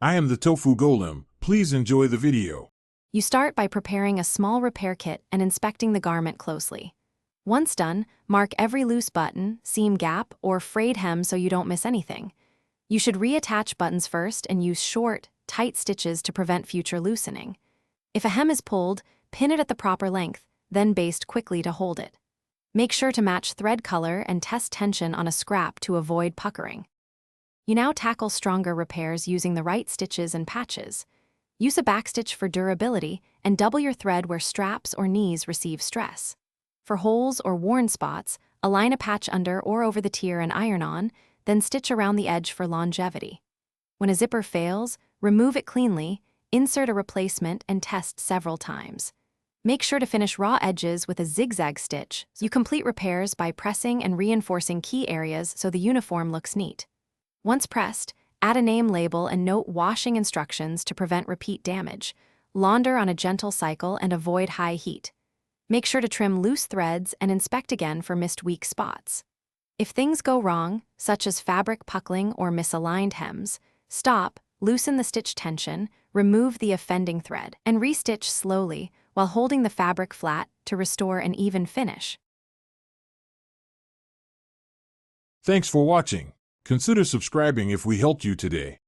I am the Tofu Golem. Please enjoy the video. You start by preparing a small repair kit and inspecting the garment closely. Once done, mark every loose button, seam gap, or frayed hem so you don't miss anything. You should reattach buttons first and use short, tight stitches to prevent future loosening. If a hem is pulled, pin it at the proper length, then baste quickly to hold it. Make sure to match thread color and test tension on a scrap to avoid puckering. You now tackle stronger repairs using the right stitches and patches. Use a backstitch for durability and double your thread where straps or knees receive stress. For holes or worn spots, align a patch under or over the tier and iron on, then stitch around the edge for longevity. When a zipper fails, remove it cleanly, insert a replacement, and test several times. Make sure to finish raw edges with a zigzag stitch. You complete repairs by pressing and reinforcing key areas so the uniform looks neat. Once pressed, add a name label and note washing instructions to prevent repeat damage. Launder on a gentle cycle and avoid high heat. Make sure to trim loose threads and inspect again for missed weak spots. If things go wrong, such as fabric puckling or misaligned hems, stop, loosen the stitch tension, remove the offending thread, and restitch slowly while holding the fabric flat to restore an even finish. Thanks for watching. Consider subscribing if we helped you today.